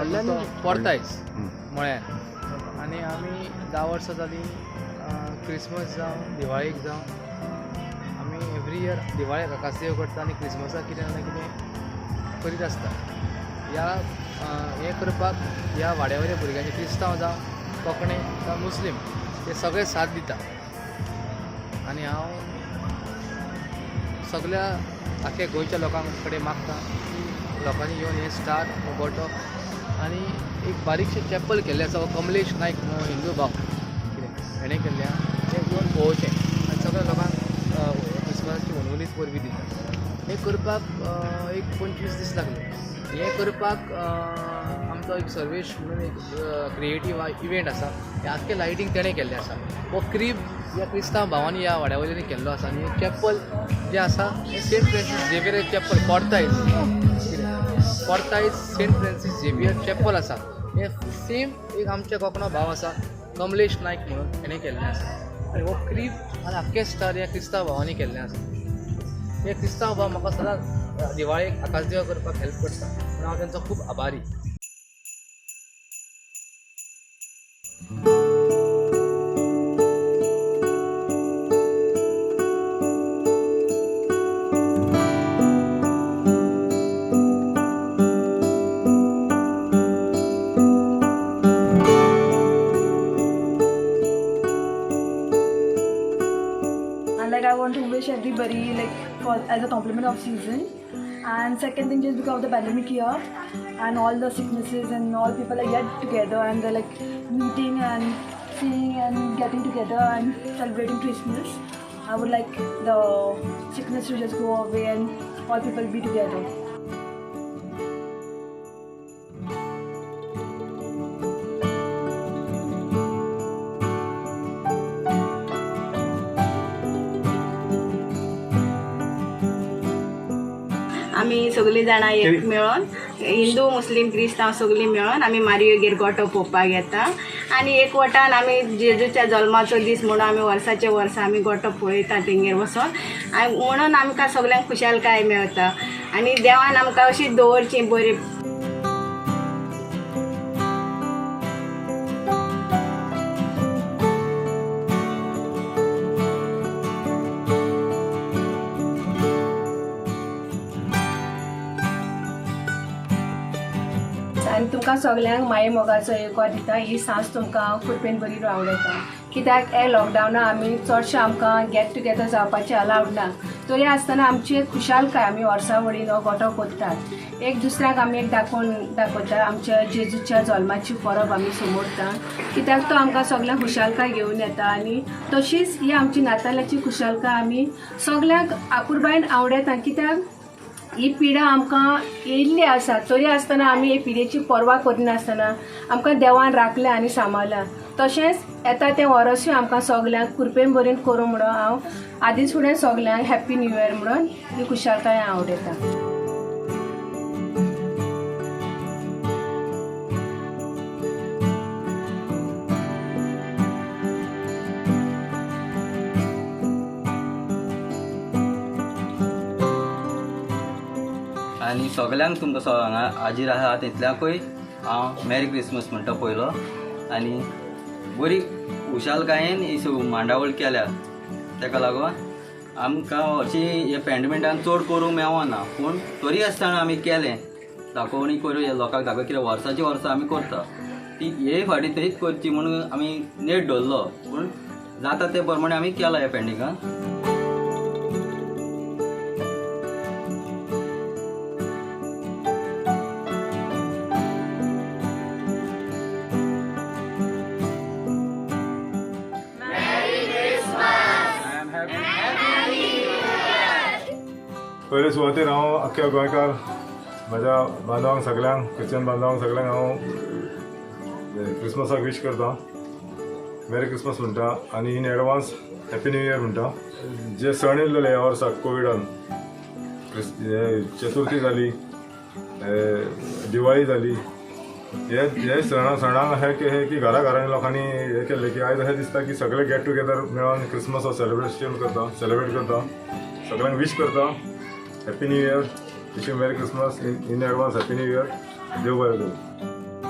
व्हडल्यान परतायच म्हळ्यार आनी आमी 10 वर्सां जालीं क्रिसमस जावं दिवाळेक जावं आमी एवरी इयर दिवाळेक आकाशदेव करता आनी क्रिसमसाक कितें ना कितें करीत आसता. हें करपाक ह्या वाड्यावयल्या भुरग्यांचे क्रिस्तांव जावं कोंकणी जावं मुस्लीम ते सगळे साथ दिता. आनी हांव सगळ्या आख्या गोंयच्या लोकां कडेन मागता की लोकांनी येवन हे स्टार गोटो आनी एक बारीकशें चॅपल केल्लें आसा हो कमलेश नायक म्हणून हिंदू भाव कितें हेणें केल्लें तें येवन पळोवचें आनी सगळ्या लोकांक क्रिसमसाची वनवलीच परबीं दिता. हें करपाक एक 25 दीस लागले. हें करपाक आमचो एक सर्वेश म्हणून एक क्रिएटीव इव्हेंट आसा. हें आख्खें लायटींग तेणें केल्लें आसा. हो क्रीब ह्या क्रिस्तांव भावांनी ह्या वाड्या वयल्यानी केल्लो आसा आनी चॅपल जें आसा हें सेंट फ्रांसीस झेवियर चॅपल पोर्तायज सेंट फ्रांसीस झेवियर चॅपल आसा. हें सेम एक आमच्या कोंकणा भाव आसा कमलेश नायक म्हणून हेणें केल्लें आसा. आनी हो क्रीब आनी आख्खें स्टार ह्या क्रिस्तांव भावांनी केल्लें आसा. हे क्रिस्तांव भाव म्हाका सदांच दिवाळेक आकाशदेवा करपाक हेल्प करता म्हणून हांव तांचो खूब आभारी. Like I want to wish everybody as a compliment of season, and second thing just because of the pandemic here and all the sicknesses and all people are yet together and they're like meeting and seeing and getting together and celebrating Christmas. I would like the sickness to just go away and all people be together. आमी सगळीं जाणां एक मेळोन हिंदू मुस्लीम क्रिस्तांव सगळीं मेळोन आमी मारयेगेर गोठो पळोवपाक येता आनी एकवटान आमी जेजूच्या जल्माचो दीस म्हणून आमी वर्साचे वर्सा आमी गोठो पळयता तेंगेर वचोन म्हणून आमकां सगळ्यांक खुशालकाय मेळटा आनी देवान आमकां अशीच दवरची बरी. आनी तुमकां सगल्यांक माये मोगाचो येवकार दिता. ही सांज तुमकां कृपेन बरी रावडेता कित्याक हे लॉकडावनाक आमी चडशे आमकां गेट टुगेदर जावपाचें अलावड ना. तरी आसतना आमची एक खुशालकाय आमी वर्सा वळीन हो गोठो करतात. एक दुसऱ्याक आमी एक दाखयता आमच्या जेजूच्या जल्माची परब आमी समोरता कित्याक तो आमकां सगळ्यांक खुशालकाय घेवन येता आनी तशीच ही आमची नातालाची खुशालकाय आमी सगल्यांक आपुरबायेन आवडटा कित्याक ही पिढा आमकां येयल्ली आसा. तरी आसतना आमी हे पिढेची पर्वा करिनासतना आमकां देवान राखलें आनी सांबाळ्ळां. तशेंच येता तें वर्सूय आमकां सगल्यांक कृपेन बरें करूं म्हणून हांव आदींच फुडें सगल्यांक हॅप्पी न्यू इयर म्हणून ही खुशालकाय हांव आवडटा. आनी सगल्यांक तुमकां हांगा हाजीर आहा तितल्याकूय हांव मेरी क्रिसमस म्हणटा पयलो आनी बरी खुशालकायेन ही मांडावळ केल्या ताका लागून आमकां अशी हे पॅन्डमिटान चड करूंक मेळना पूण तरी आसतना आमी केलें दाखोवणी करूं लोकांक दाखोवं कित्याक वर्साची वर्सां आमी करता ती हे फाटी तरीच करची म्हणून आमी नेट धरलो पूण जाता ते प्रमाणे आमी केला ह्या पॅन्डिंगान. पयले सुवातेर हांव अख्ख्या गोंयकार म्हाज्या बांदवांक सगल्यांक क्रिश्चन बांदवांक सगल्यांक हांव क्रिसमसाक विश करता. मेरी क्रिसमस म्हणटा आनी in advance happy new year म्हणटा. जे सण येयल्ले ह्या वर्साक कोविडान चतुर्थी जाली दिवाळी जाली हे सणांक हे की घरा घरांनी लोकांनी हे केल्लें की आयज अशें दिसता की सगळे गेट टुगेदर मेळोन क्रिसमस सेलिब्रेट करता सगळ्यांक विश करता happy new year. Wish you merry Christmas in advance happy new year. देव बरें करूं.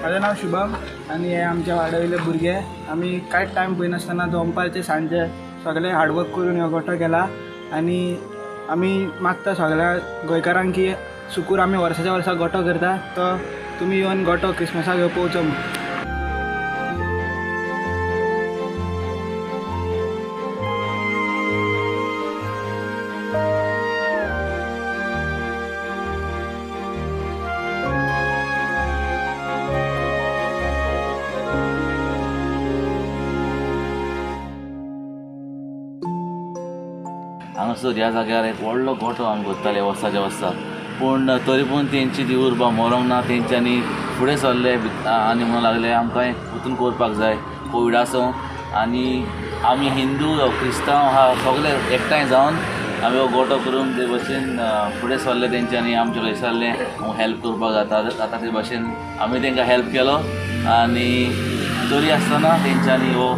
माझं नाव शुभम आणि हे आमच्या वाडवयले भुरगे आम्ही कांयच टायम पळयनासतना दनपारचे सांजे सगळे हार्डवर्क करून हो गोठो केला आणि आमी मागता सगळ्या गोंयकारांक की सुकूर आमी वर्साच्या वर्सा गोठो करता तो तुमी येवन गोठो क्रिसमसाक ह्यो पळोवचो म्हणून. हांगासर ह्या जाग्यार एक व्हडलो गोठो आमी करताले वर्साच्या वर्सा पूण तरी पूण तेंची ती उर्बा मरोंक ना. तेंच्यांनी फुडें सरले आनी म्हणूंक लागले आमकां वचून करपाक जाय कोवीड आसूं आनी आमी हिंदू क्रिस्तांव हा सगळे एकठांय जावन आमी हो गोठो करून ते भशेन फुडें सरले. तेंच्यांनी आमचे थंयसरले हेल्प करपाक जाता ते भशेन आमी तेंकां हेल्प केलो आनी तरी आसतना तेंच्यांनी हो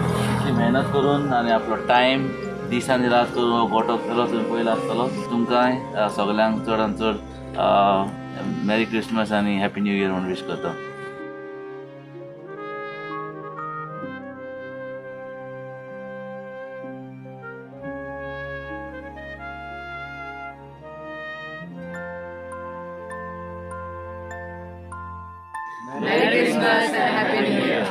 मेहनत करून आनी आपलो टायम दीस आनी रात करून हो गोठो केलो. तुमी पयलो आसतलो. तुमकांय सगल्यांक चडांत चड मेरी क्रिसमस आनी हॅपी न्यू इयर म्हणून विश करता. Merry Christmas and Happy New Year.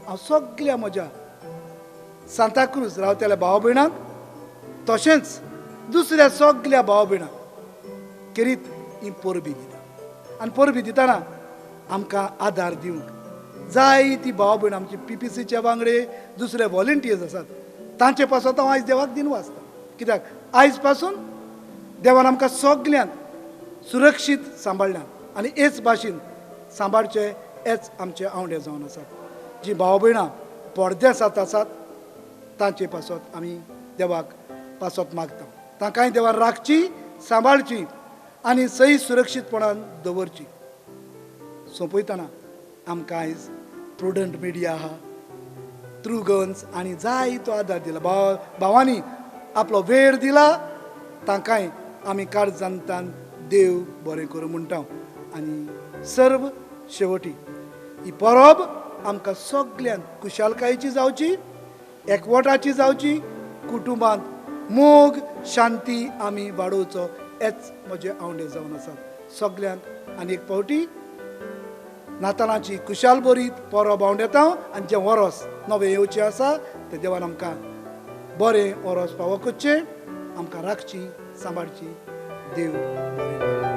हांव सगळ्या म्हज्या सांताक्रूज रावतल्या भाव भयणांक तशेंच दुसऱ्या सगळ्या भाव भयणांक करीत ही परबी दिता आनी परबी दितना आमकां आदार दिवंक जाय ती भाव भयण आमची PPCचे वांगडे दुसरे व्हॉलंटियर्स आसात तांचे पासून हांव आयज देवाक दिन वाचता कित्याक आयज पासून देवान आमकां सगल्यांक सुरक्षीत सांबाळल्यात आनी हेच भाशेन सांबाळचे हेच आमचे आवडे जावन आसात जी भाव भयणां पडद्यासात आसात तांचे पासत आमी देवाक पासत मागता तांकांय देवान राखची सांबाळची आनी सही सुरक्षीतपणान दवरची सोंपयतना आमकां आयज प्रुडंट मिडिया आहा थ्रू गन्स आनी जाय तो आदार दिला भावांनी आपलो वेळ दिला तांकांय आमी काळजांतान देव बरें करूं म्हणटा आनी सर्व शेवटी ही परब आमकां सगल्यांक खुशालकायेची जावची एकवटाची जावची कुटुंबांत मोग शांती आमी वाडोवचो हेच म्हजे आवडे जावन आसात सगल्यांक आनी एक फावटी नातालांची खुशाल बरीत परब आवडेता आनी जें वरोस नवें येवचें आसा तें देवान आमकां बरें वरोस फावो करचें आमकां राखची सांबाळची देव बरें करूं.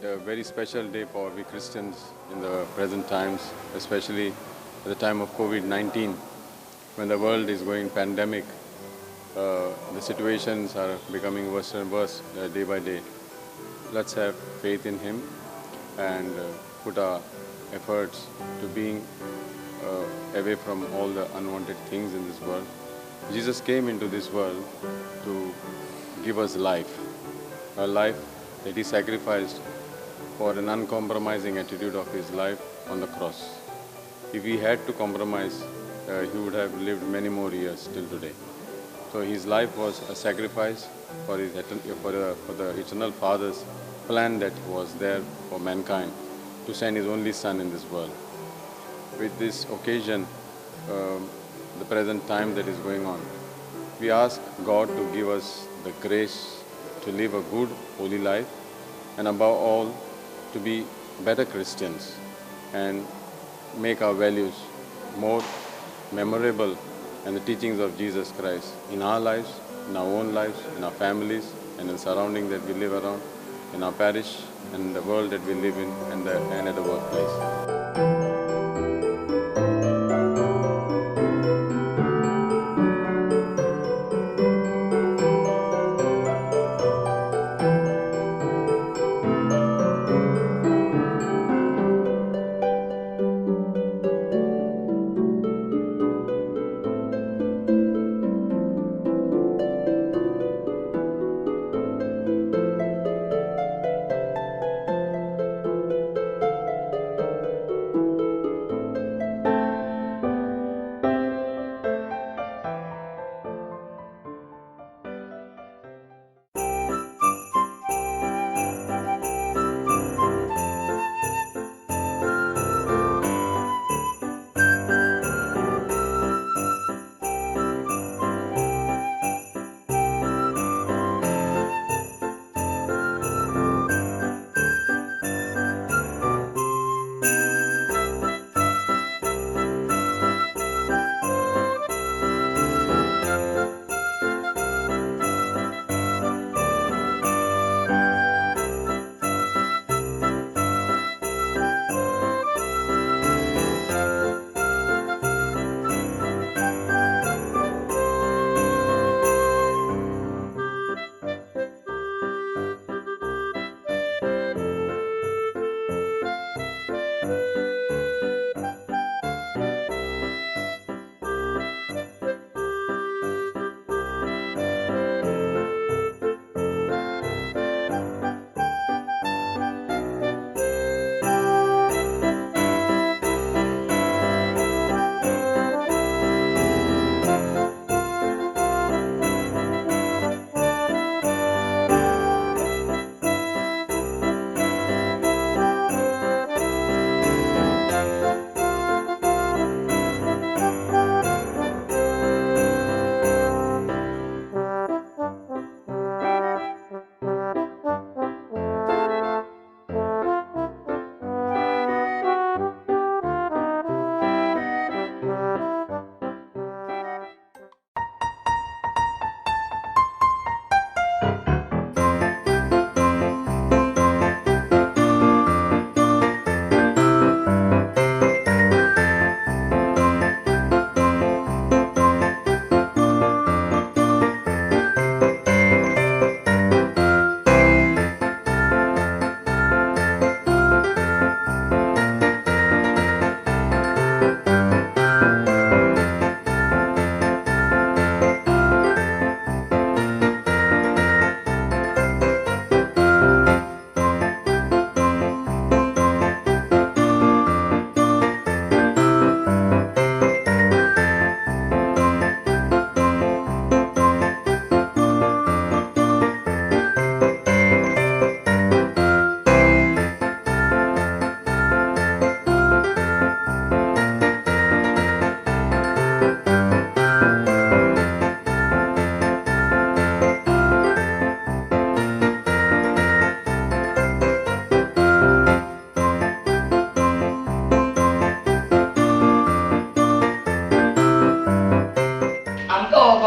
A very special day for we Christians in the present times, especially at the time of COVID-19, when the world is going pandemic. The situations are becoming worse and worse day by day. Let's have faith in Him and put our efforts to being away from all the unwanted things in this world. Jesus came into this world to give us life, a life that He sacrificed for an uncompromising attitude of His life on the cross. If He had to compromise, He would have lived many more years till today. So His life was a sacrifice for the eternal Father's plan that was there for mankind to send His only Son in this world. With this occasion, the present time that is going on, we ask God to give us the grace to live a good, holy life, and above all, to be better Christians and make our values more memorable and the teachings of Jesus Christ in our lives, in our own lives, in our families, and in the surrounding that we live around, in our parish, and in the world that we live in, and at the workplace.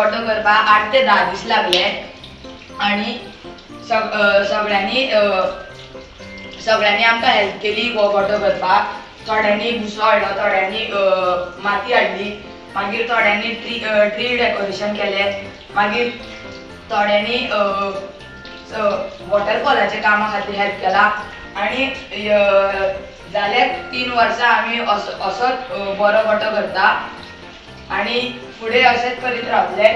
गोटो करपाक 8 ते 10 दीस लागले आणि सगळ्यांनी आमकां help केली गोटो करपाक. थोड्यांनी भुसो हाडलो, थोड्यांनी माती हाडली, मागीर थोड्यांनी ट्री डेकोरेशन केलें, मागीर थोड्यांनी वॉटरफॉलाच्या कामा खातीर हेल्प केला आणि जाले 3 वर्सां आमी असोच बरो गोटो करता आणि फुडें अशेंच करीत रावतले.